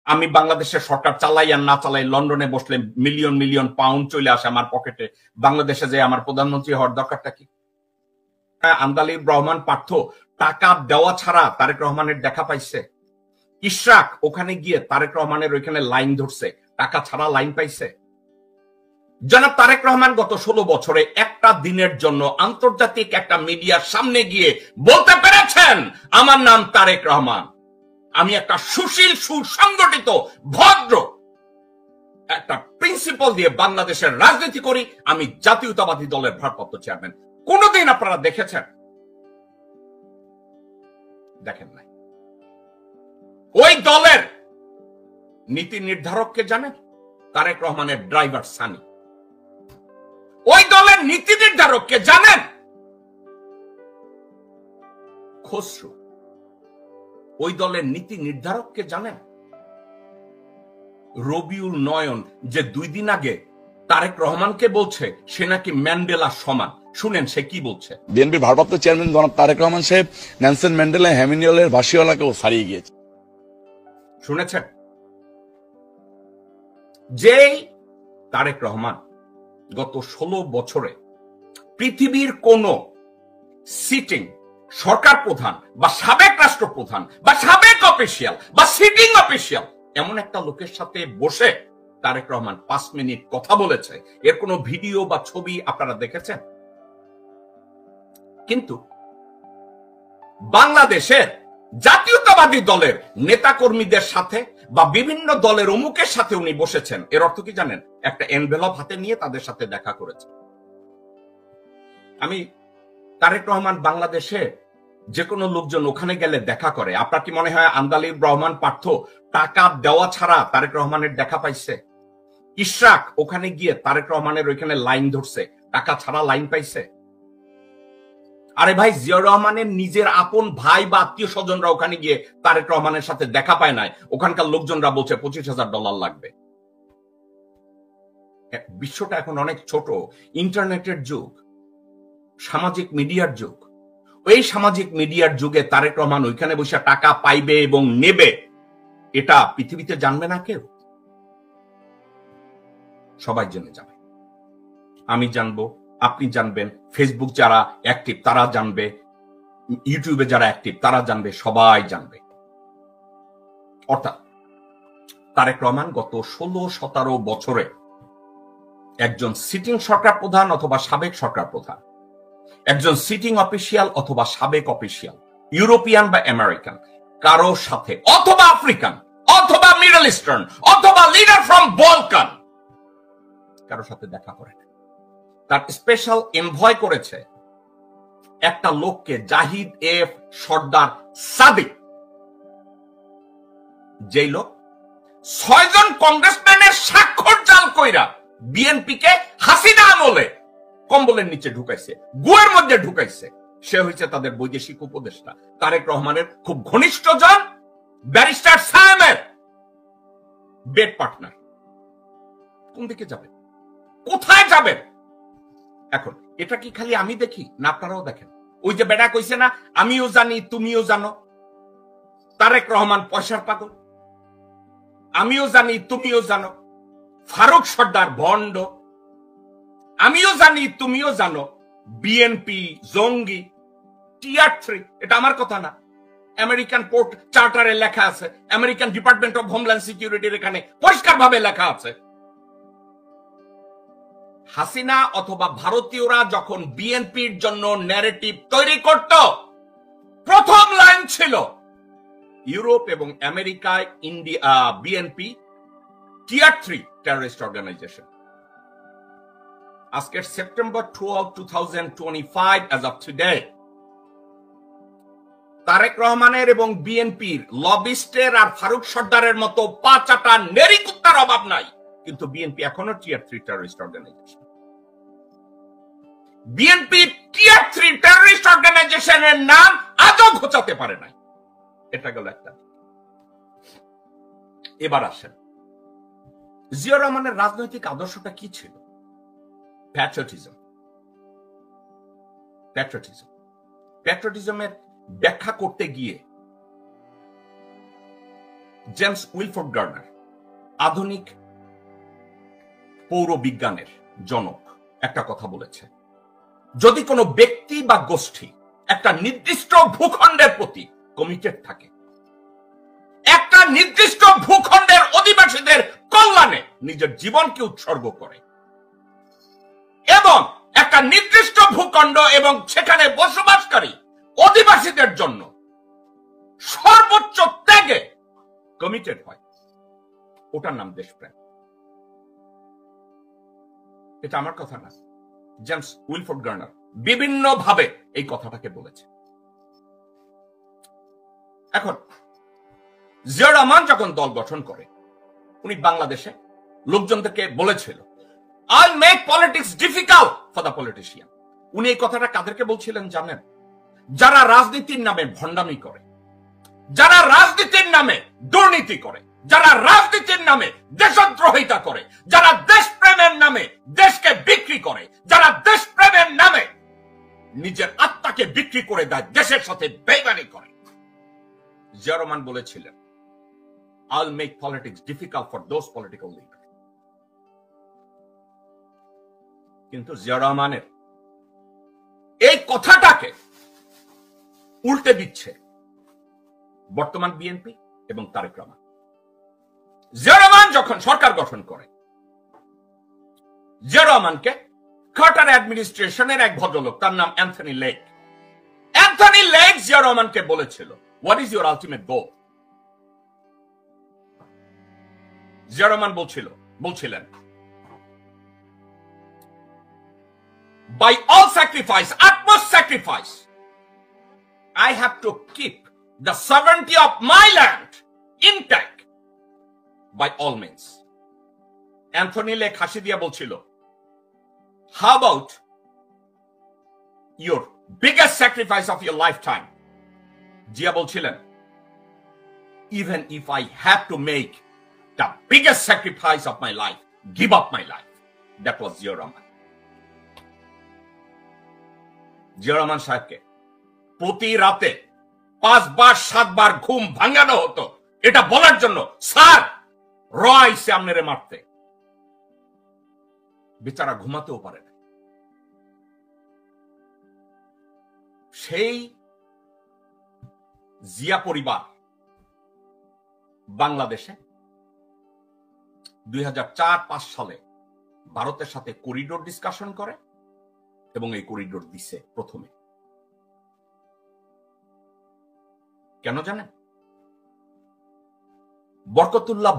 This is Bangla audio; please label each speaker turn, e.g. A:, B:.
A: আমি বাংলাদেশের সরকার চালাই আর না চালাই, লন্ডনে বসলে মিলিয়ন মিলিয়ন পাউন্ড চলে আসে আমার পকেটে, বাংলাদেশে যে আমার প্রধানমন্ত্রী হওয়ার দরকারটা কি? আন্দালিব রহমান পার্থ টাকা দেওয়া ছাড়া তারেক রহমানের দেখা পাইছে? ইশরাক ওখানে গিয়ে তারেক রহমানের ওইখানে লাইন ধরছে, টাকা ছাড়া লাইন পাইছে? জনাব তারেক রহমান গত 16 বছরে একটা দিনের জন্য আন্তর্জাতিক একটা মিডিয়ার সামনে গিয়ে বলতে পেরেছেন আমার নাম তারেক রহমান, আমি একটা সুশীল সুসংগঠিত ভদ্র একটা প্রিন্সিপাল দিয়ে বাংলাদেশের রাজনীতি করি, আমি জাতীয়তাবাদী দলের ভারপ্রাপ্ত চেয়ারম্যান? কোনদিন আপনারা দেখেছেন? দেখেন নাই। ওই দলের নীতি নির্ধারককে জানেন? তারেক রহমানের ড্রাইভার সানি। ওই দলের নীতি নির্ধারককে জানেন? খসরু। ওই দলের নীতি নির্ধারককে জানেন? রবিউল নয়ন, যে 2 দিন আগে তারেক রহমানকে বলছে সে নাকি ম্যান্ডেলা সমান। শুনেন সে কি বলছে।
B: বিএনপির ভারপ্রাপ্ত চেয়ারম্যান জনাব তারেক রহমান সাহেব নেলসন ম্যান্ডেলা হ্যামিনিয়লের ভাসিওয়ালাকেও ছাড়িয়ে গিয়েছে।
A: শুনেছেন? যেই তারেক রহমান গত 16 বছরে পৃথিবীর কোন সিটিং সরকার প্রধান বা সাবেক রাষ্ট্রপ্রধান বা সাবেক অফিসিয়াল বা সিটিং অফিসিয়াল এমন একটা লোকের সাথে বসে তারেক রহমান 5 মিনিট কথা বলেছে, এর কোনো ভিডিও বা ছবি আপনারা দেখেছেন? কিন্তু বাংলাদেশের জাতীয়তাবাদী দলের নেতাকর্মীদের সাথে বা বিভিন্ন দলের অমুকের সাথে উনি বসেছেন, এর অর্থ কি জানেন? একটা এনভেলপ হাতে নিয়ে তাদের সাথে দেখা করেছে। আমি তারেক রহমান বাংলাদেশে যে কোনো লোকজন ওখানে গেলে দেখা করে, আপনার কি মনে হয় আন্দালিব রহমান পার্থ টাকা দেওয়া ছাড়া তারেক রহমানের দেখা পাইছে? ইশরাক ওখানে গিয়ে তারেক রহমানের ওইখানে লাইন ধরছে, টাকা ছাড়া লাইন পাইছে? আরে ভাই, জিয়াউর রহমানের নিজের আপন ভাই বা আত্মীয় স্বজনরা ওখানে গিয়ে তারেক রহমানের সাথে দেখা পায় নাই, ওখানকার লোকজনরা বলছে $25,000 লাগবে। বিশ্বটা এখন অনেক ছোট, ইন্টারনেটের যুগ, সামাজিক মিডিয়ার যুগ। ওই সামাজিক মিডিয়ার যুগে তারেক রহমান ওইখানে বসে টাকা পাইবে এবং নেবে, এটা পৃথিবীতে জানবে না কেউ। সবাই জেনে যাবে, আমি জানবো, আপনি জানবেন, ফেসবুক যারা অ্যাক্টিভ তারা জানবে, ইউটিউবে যারা অ্যাক্টিভ তারা জানবে, সবাই জানবে। অর্থাৎ তারেক রহমান গত 16-17 বছরে একজন সিটিং সরকার প্রধান অথবা সাবেক সরকার প্রধান, একজন সিটিং অফিসিয়াল অথবা সাবেক অফিসিয়াল, ইউরোপিয়ান বা আমেরিকান কারো সাথে, অথবা আফ্রিকান অথবা মিডল ইস্টার্ন অথবা লিডার ফ্রম বলকান, কারো সাথে দেখা করে না। তার স্পেশাল এনভয় করেছে একটা লোককে, জাহিদ এফ সর্দার সাদিক, যেই লোক 6 জন কংগ্রেসম্যানের স্বাক্ষর জাল কইরা বিএনপি কে হাসিনা আমলে কম্বলের নিচে ঢুকাইছে, গুয়ের মধ্যে ঢুকাইছে। সে হয়েছে তাদের বৈদেশিক উপদেষ্টা, তারেক রহমানের খুব ঘনিষ্ঠ জন, ব্যারিস্টার সায়েমের বেড পার্টনার। কোন দিকে যাবেন? কোথায় যাবেন? এখন এটা কি খালি আমি দেখি না আপনারাও দেখেন? ওই যে বেটা কইছে না, আমিও জানি তুমিও জানো, তারেক রহমান পয়সার পাগল, আমিও জানি তুমিও জানো, ফারুক সর্দার ভণ্ড, আমিও জানি তুমিও জানো, বিএনপি জঙ্গি, টিয়ার 3। এটা আমার কথা না, আমেরিকান পোর্ট চার্টারে লেখা আছে, আমেরিকান ডিপার্টমেন্ট অফ হোমল্যান্ড সিকিউরিটির এখানে পরিষ্কার ভাবে লেখা আছে। হাসিনা অথবা ভারতীয়রা যখন বিএনপির জন্য ন্যারেটিভ তৈরি করত, প্রথম লাইন ছিল ইউরোপ এবং আমেরিকায় India BNP tier 3 terrorist organisation. আজকের সেপ্টেম্বর 12, 2025 as of today, তারেক রহমানের এবং বিএনপির লবিস্টের আর ফারুক সর্দারের মতো 5-8টা নেরিকুত্তার অভাব নাই, কিন্তু বিএনপি এখনো টিয়ার 3 terrorist organisation. BNP tier 3 terrorist অর্গানাইজেশনের নাম আজও ঘোচাতে পারে নাই। এটা গেল একটা। এবার আসেন, জিয়াউর রহমানের রাজনৈতিক আদর্শটা কি ছিল? প্যাট্রিয়টিজম। প্যাট্রিয়টিজম, প্যাট্রিয়টিজমের ব্যাখ্যা করতে গিয়ে জেমস উইলফোর্ড গার্নার, আধুনিক পৌরবিজ্ঞানের জনক, একটা কথা বলেছে, যদি কোনো ব্যক্তি বা গোষ্ঠী একটা নির্দিষ্ট ভূখণ্ডের প্রতি কমিটেড থাকে, একটা নির্দিষ্ট ভূখণ্ডের অধিবাসীদের কল্যাণে নিজের জীবনকে উৎসর্গ করে এবং একটা নির্দিষ্ট ভূখণ্ড এবং সেখানে বসবাসকারী অধিবাসীদের জন্য সর্বোচ্চ ত্যাগে কমিটেড হয়, ওটার নাম দেশপ্রেম। এটা আমার কথা না, জেমস উইলফোর্ড গার্নার বিভিন্ন ভাবে এই কথাটাকে বলেছে। এখন জিয়া রহমান যখন দল গঠন করে, উনি বাংলাদেশে লোকজনদেরকে বলেছিল, I'll make politics difficult for the politician. উনি এই কথাটা কাদেরকে বলছিলেন জানেন? যারা রাজনীতির নামে ভণ্ডামি করে, যারা রাজনীতির নামে দুর্নীতি করে, যারা রাজনীতির নামে দেশদ্রোহিতা করে, যারা দেশপ্রেমের নামে দেশকে বিক্রি করে, যারা দেশপ্রেমের নামে নিজের আত্মাকে বিক্রি করে দেয়, দেশের সাথে বেইমানি করে। জিয়া রহমান বলেছিলেন, I'll make politics difficult for those political leaders. কিন্তু জিয়া রহমানের এই কথাটাকে উল্টে দিচ্ছে বর্তমান বিএনপি এবং তারেক রহমান। জিয়া রহমান যখন সরকার গঠন করে, জিয়া রহমানকে কার্টার অ্যাডমিনিস্ট্রেশনের এক ভদ্রলোক, তার নাম Anthony lake, Anthony lake Zia রহমানকে বলেছিল, what is your ultimate goal? Zia Rahman বলছিলেন, by all sacrifice, utmost sacrifice, I have to keep the sovereignty of my land intact by all means. Anthony Lake হাসি দিয়া বলছিল, how about your biggest sacrifice of your lifetime? Zia বলছিলেন, even if I have to make the biggest sacrifice of my life, give up my life. That was Zia Rahman. Zia Rahman সাহেবকে প্রতি রাতে 5 বার 7 বার ঘুম ভাঙানো হতো এটা বলার জন্য, স্যার রয়সে আমনেরে মারতে। বেচারা ঘুমাতেও পারে না। সেই জিয়া পরিবার বাংলাদেশে 2004-5 সালে ভারতের সাথে করিডোর ডিসকাশন করে এবং এই করিডোর দিছে প্রথমে। কেন জানেন? বরকতুল্লাহ